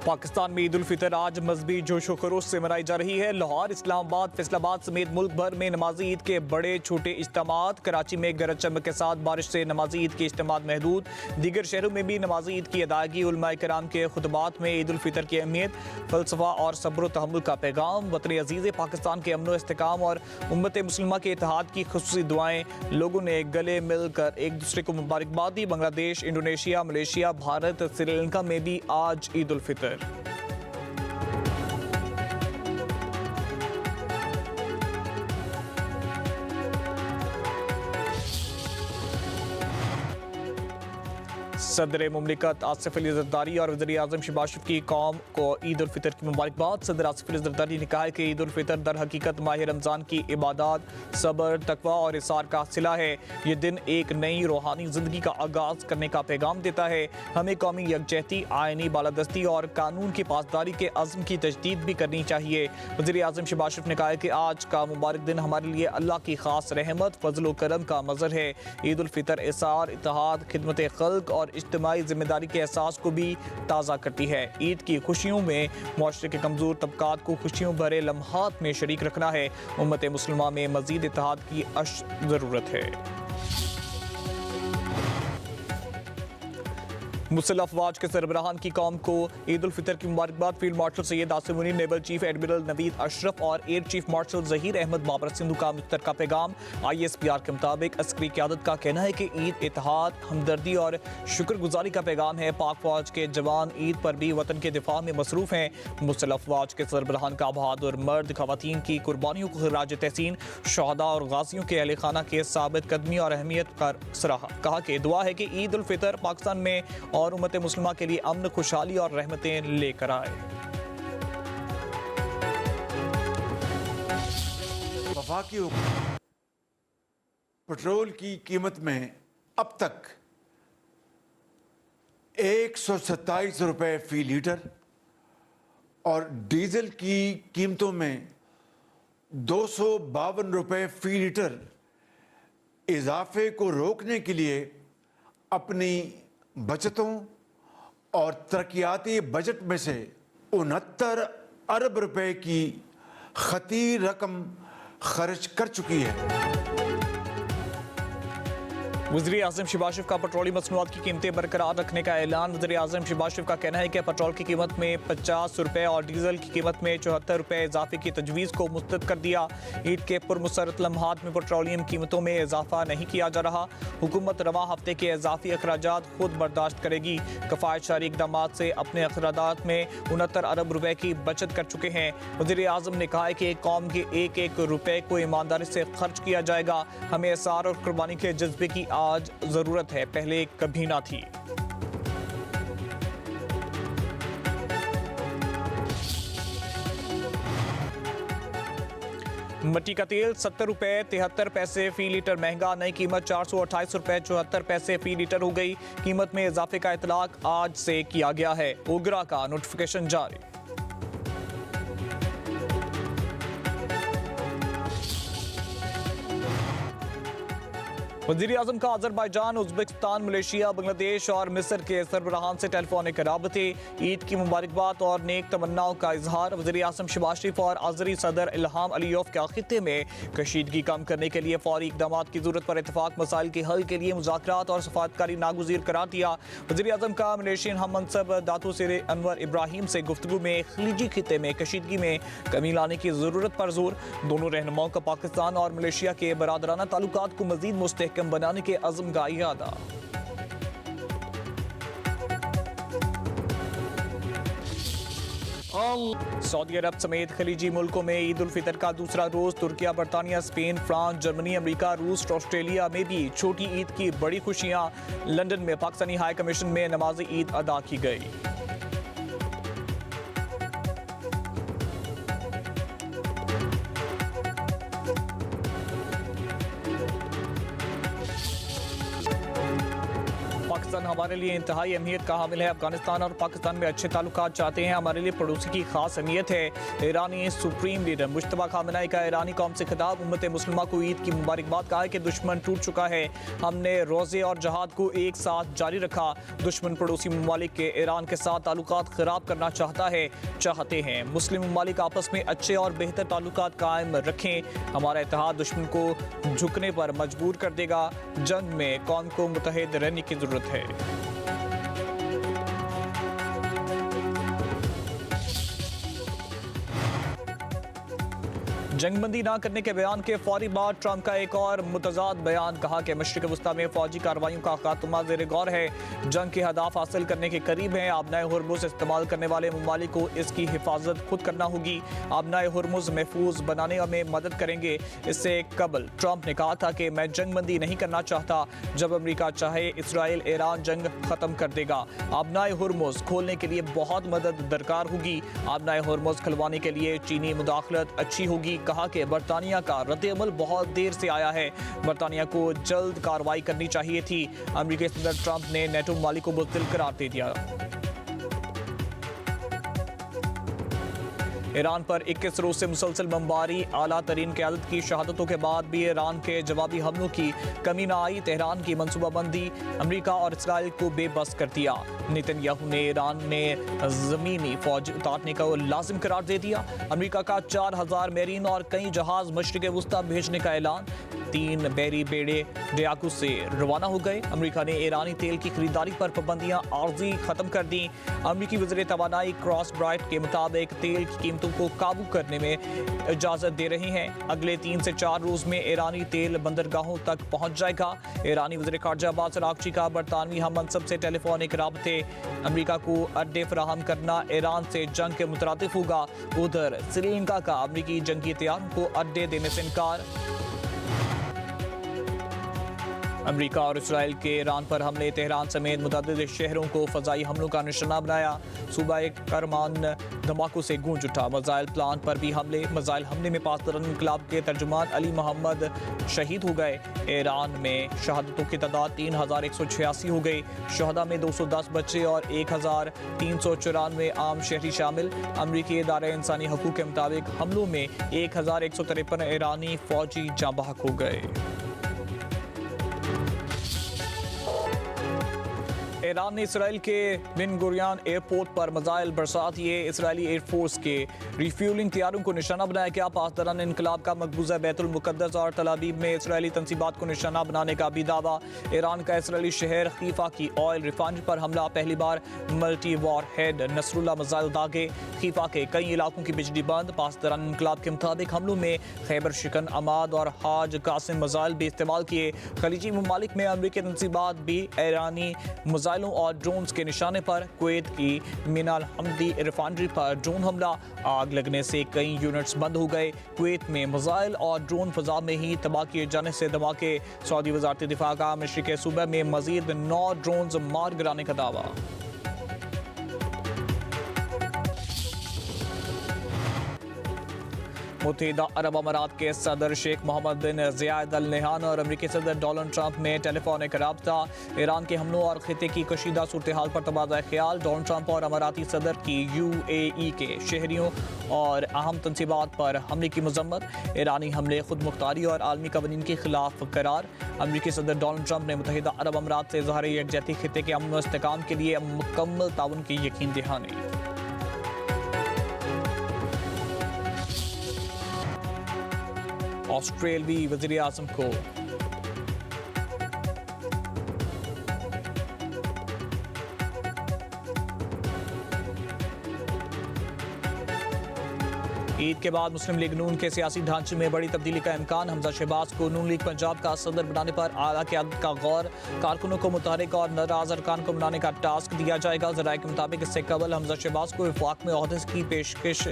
पाकिस्तान में ईद उल फितर आज मजहबी जोशो खरोश से मनाई जा रही है। लाहौर, इस्लामाबाद, फैसलाबाद समेत मुल्क भर में नमाजी ईद के बड़े छोटे इज्तिमात। कराची में गरज चमक के साथ बारिश से नमाजी ईद के इज्तिमात महदूद। दीगर शहरों में भी नमाजी ईद की अदायगी। उलमाए किराम के खुतबात में ईद उल फितर की अहमियत, फलसफा और सब्र तहम्मुल का पैगाम। वतन अजीज़ पाकिस्तान के अमन व इस्तेकाम और उम्मत मुस्लिमा के इत्तेहाद की खुसूसी दुआएं। लोगों ने गले मिलकर एक दूसरे को मुबारकबाद दी। बांग्लादेश, इंडोनेशिया, मलेशिया, भारत, श्रीलंका में भी आज ईद उल फितर। सदर मुमलिकत आसिफ अली जरदारी और वज़ीर आज़म शहबाज शरीफ की कौम को ईद उल फितर की मुबारकबाद। सदर आसिफ अली जरदारी ने कहा है कि ईद उल फितर दर हकीकत माह रमज़ान की इबादत, सब्र, तकवा और इसार का सिला है। ये दिन एक नई रूहानी ज़िंदगी का आगाज़ करने का पैगाम देता है। हमें कौमी यकजहती, आइनी बालादस्ती और कानून की पासदारी के अज़्म की तजदीद भी करनी चाहिए। वज़ीर आज़म शहबाज शरीफ ने कहा है कि आज का मुबारक दिन हमारे लिए अल्लाह की ख़ास रहमत, फजल व करम का मज़हर है। ईद उल फितर इसार, इत्तेहाद, खिदमत खल्क और इज्तिमाई जिम्मेदारी के एहसास को भी ताज़ा करती है। ईद की खुशियों में मुआशरे के कमज़ोर तबकात को खुशियों भरे लम्हात में शरीक रखना है। उम्मत मुस्लिमा में मज़ीद इत्तेहाद की ज़रूरत है। मुसल्लह अफवाज के सरबराहान की कौम को ईद उल फितर की मुबारकबाद। Field marshal Syed Asim Munir, naval chief admiral Naveed Ashraf और air chief marshal Zaheer Ahmed Babar Sidhu का मुश्तरका पैगाम। ISPR के मुताबिक अस्करी क़यादत का कहना है कि ईद इत्तेहाद, हमदर्दी और शुक्रगुजारी का पैगाम है। पाक फौज के जवान ईद पर भी वतन के दिफा में मसरूफ़ हैं। मुसल्लह अफवाज के सरबराहान का बहादुर मर्द खवातीन की कुर्बानियों को खिराज तहसीन, शहदा और गाजियों के अहले खाना के साबित कदमी और अहमियत का सराहा। कहा कि दुआ है कि ईद उल फितर पाकिस्तान में और उम्मत मुस्लिमा के लिए अमन, खुशहाली और रहमतें लेकर आए। वफाकी पेट्रोल की कीमत में अब तक 127 रुपये फी लीटर और डीजल की कीमतों में 252 रुपये फी लीटर इजाफे को रोकने के लिए अपनी बचतों और तरक्याती बजट में से 69 अरब रुपए की खतीर रकम खर्च कर चुकी है। वज़ीर आज़म शहबाज शरीफ का पेट्रोलियम मसनूआत की कीमतें बरकरार रखने का ऐलान। वज़ीर आज़म शहबाज शरीफ का कहना है कि पेट्रोल की कीमत में 50 रुपये और डीजल की कीमत में 74 रुपये इजाफे की तजवीज़ को मुस्तरद कर दिया। ईद के पुरमसरत लम्हात में पेट्रोलियम कीमतों में इजाफा नहीं किया जा रहा। हुकूमत रवा हफ्ते के इजाफी अखराजात खुद बर्दाश्त करेगी। कफ़ायतशारी इक़दाम से अपने अखराजात में 69 अरब रुपये की बचत कर चुके हैं। वज़ीर आज़म ने कहा है कि कौम के एक एक रुपये को ईमानदारी से खर्च किया जाएगा। हमें इसार और कुर्बानी के जज्बे की आज जरूरत है, पहले कभी ना थी। मिट्टी का तेल 70 रुपये 73 पैसे फी लीटर महंगा। नई कीमत 428 रुपये 74 पैसे फी लीटर हो गई। कीमत में इजाफे का इतलाक आज से किया गया है। ओगरा का नोटिफिकेशन जारी। वज़ीर आज़म का अज़रबैजान, उज़्बेकिस्तान, मलेशिया, बांग्लादेश और मिस्र के सरबराहान से टेलीफोनिक राबते। ईद की मुबारकबाद और नेक तमन्नाओं का इजहार। वज़ीर आज़म शहबाज शरीफ और आज़री सदर इल्हाम अलीयव के खित्ते में कशीदगी कम करने के लिए फौरी इक़दाम की ज़रूरत पर इतफाक़। मसाइल के हल के लिए मुज़ाकरात और सफ़ारतकारी नागुज़ीर करार दिया। वज़ीर आज़म का मलेशियन हम मनसब दातो सिर अनवर इब्राहिम से गुफ्तगू में खलीजी खित्ते में कशीदगी में कमी लाने की ज़रूरत पर जोर। दोनों रहनुमाओं का पाकिस्तान और मलेशिया के बरादराना ताल्लुकात को मज़ीद मुस्तहकम बनाने के अज़्म का इरादा। सऊदी अरब समेत खलीजी मुल्कों में ईद उल फितर का दूसरा रोज। तुर्किया, बरतानिया, स्पेन, फ्रांस, जर्मनी, अमेरिका, रूस, ऑस्ट्रेलिया में भी छोटी ईद की बड़ी खुशियां। लंदन में पाकिस्तानी हाई कमीशन में नमाज ईद अदा की गई। पाकिस्तान हमारे लिए इंतहाई अहमियत का हामिल है। अफगानिस्तान और पाकिस्तान में अच्छे ताल्लुकात चाहते हैं। हमारे लिए पड़ोसी की खास अहमियत है। ईरानी सुप्रीम लीडर मुश्तबा खामेनेई का ईरानी कौम से खिताब। उम्मत मुस्लिमा को ईद की मुबारकबाद। कहा है कि दुश्मन टूट चुका है, हमने रोज़े और जहाद को एक साथ जारी रखा। दुश्मन पड़ोसी ममालिक के ईरान के साथ ताल्लुकात खराब करना चाहते हैं। मुस्लिम ममालिक आपस में अच्छे और बेहतर ताल्लुकात कायम रखें। हमारा इत्तेहाद दुश्मन को झुकने पर मजबूर कर देगा। जंग में कौम को मुत्तहिद रहने की जरूरत है। जंगबंदी ना करने के बयान के फौरी बाद ट्रंप का एक और मुतजाद बयान। कहा कि मशरिक वस्ता में फौजी कार्रवाइयों का खात्मा ज़ेर गौर है। जंग के हदाफ हासिल करने के करीब हैं। आबनाए हुर्मुज़ इस्तेमाल करने वाले ममालिक को इसकी हिफाजत खुद करना होगी। आबनाए हुर्मुज़ महफूज बनाने में मदद करेंगे। इससे कबल ट्रंप ने कहा था कि मैं जंगबंदी नहीं करना चाहता। जब अमरीका चाहे इसराइल ईरान जंग खत्म कर देगा। आबनाए हुर्मुज़ खोलने के लिए बहुत मदद दरकार होगी। आबनाए हुर्मुज़ खुलवाने के लिए चीनी मुदाखलत अच्छी होगी। कहा कि बरतानिया का रद्द-ए-अमल बहुत देर से आया है। बरतानिया को जल्द कार्रवाई करनी चाहिए थी। अमेरिकी सदर ट्रंप ने नेटो ममालिक को बुज़दिल करार दे दिया। ईरान पर 21 रोज से मुसलसल बमबारी। आला तरीन क़यादत की शहादतों के बाद भी ईरान के जवाबी हमलों की कमी न आई। तेहरान की मनसूबाबंदी अमेरिका और इसराइल को बेबस कर दिया। नेतन्याहू ने ईरान ने ज़मीनी फौज उतारने का लाजिम करार दे दिया। अमेरिका का 4000 मेरीन और कई जहाज मशरिक़ वस्ता भेजने का ऐलान। 3 बहरी बेड़े डियाकू से रवाना हो गए। अमेरिका ने ईरानी तेल की खरीदारी पर पाबंदियां आर्जी खत्म कर दी। अमेरिकी वज़ीर तवानाई क्रॉस ब्राइट के मुताबिक तेल की कीमतों को काबू करने में इजाज़त दे रही हैं। अगले 3 से 4 रोज़ में ईरानी तेल बंदरगाहों तक पहुँच जाएगा। ईरानी वज़ीर ख़ारजा अब्बास अराग़ची का बरतानवी हम मनसब से टेलीफोनिक राबते। अमेरिका को अड्डे फराहम करना ईरान से जंग के मुतरादिफ होगा। उधर श्रीलंका का अमेरिकी जंगी तैयारों को अड्डे देने से इनकार। अमेरिका और इसराइल के ईरान पर हमले। तेहरान समेत मुतअद्दिद शहरों को फ़ज़ाई हमलों का निशाना बनाया। सूबा करमान धमाकों से गूंज उठा। मिसाइल प्लांट पर भी हमले। मिसाइल हमले में पाकिस्तान इनकलाब के तर्जुमान अली मोहम्मद शहीद हो गए। ईरान में शहादतों की तादाद 3186 हो गई। शहदा में 210 बच्चे और 1394 आम शहरी शामिल। अमरीकी इदारे इंसानी हकूक़ के मुताबिक हमलों में 1153 ईरानी फौजी जाँ बहक हो गए। ईरान ने इसराइल के बिन गुरियान एयरपोर्ट पर मिसाइल बरसा दिए। इसराइली एयरफोर्स के रिफ्यूलिंग तैयारों को निशाना बनाया गया। पासदारान इनकलाब का मकबूजा बैतुल मुक़द्दस और तल अवीव में इसराइली तंसीबात को निशाना बनाने का भी दावा। ईरान का इसराइली शहर खीफा की ऑयल रिफाइनरी पर हमला। पहली बार multi warhead Nasrullah missile दागे। खीफा के कई इलाकों की बिजली बंद। पासदारान इनकलाब के मुताबिक हमलों में खैबर शिकन, अमाद और हाज कासिम मिसाइल भी इस्तेमाल किए। खलीजी ममालिक में अमरीकी तंसीबात भी ईरानी मिसाइलों और ड्रोन्स के निशाने पर। कुवैत की मिनाल हमदी रिफाइनरी पर ड्रोन हमला। आग लगने से कई यूनिट्स बंद हो गए। कुवैत में मिसाइल और ड्रोन फ़ज़ा में ही तबाह किए जाने से धमाके। सऊदी वज़ारत दिफा का मशरिक़ सूबा में मज़ीद 9 ड्रोन्स मार गिराने का दावा। मुत्तहिदा अरब अमारात के सदर शेख मोहम्मद बिन ज़ायद अल नहयान और अमेरिकी सदर डोनाल्ड ट्रंप में टेलीफोनिक राब्ता। ईरान के हमलों और खिते की कशीदा सूरत हाल पर तबादला ख्याल। डोनाल्ड ट्रंप और अमाराती सदर की UAE के शहरियों और अहम तंसीबात पर हमले की मजम्मत। ईरानी हमले खुद मुख्तारी और आलमी कवानीन के खिलाफ करार। अमेरिकी सदर डोनाल्ड ट्रंप ने मुत्तहिदा अरब अमारात से इज़हार यकजहती खिते के अमन व इस्तेहकाम के लिए मुकम्मल ताउन की यकीन दहानी। ऑस्ट्रेलियाई वज़ीर आज़म को ईद के बाद मुस्लिम लीग नून के सियासी ढांचे में बड़ी तब्दीली का इम्कान। हमजा शहबाज को नून लीग पंजाब का सदर बनाने पर आला क़यादत का गौर। कारकुनों को मुतहरिक और नाराज अरकान को मनाने का टास्क दिया जाएगा। ज़राए के मुताबिक इससे कबल हमजा शहबाज को वफाक में ओहदे की पेशकश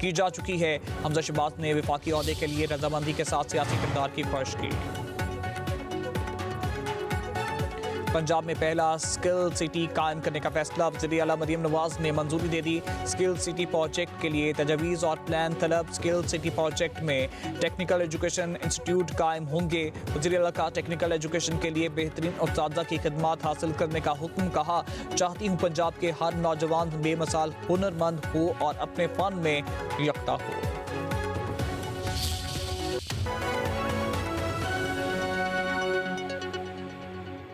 की जा चुकी है। हमजा शहबाज ने वफाकी ओहदे के लिए रजामंदी के साथ सियासी किरदार की ख्वाहिश की। पंजाब में पहला स्किल सिटी कायम करने का फैसला, वज़ीर आला मरीम नवाज ने मंजूरी दे दी। स्किल सिटी प्रोजेक्ट के लिए तजवीज़ और प्लान तलब। स्किल सिटी प्रोजेक्ट में टेक्निकल एजुकेशन इंस्टीट्यूट कायम होंगे। वज़ीर आला का टेक्निकल एजुकेशन के लिए बेहतरीन उस्तादा की खिदमत हासिल करने का हुक्म। कहा, चाहती हूँ पंजाब के हर नौजवान बेमिसाल हुनरमंद हो और अपने फन में यकता हो।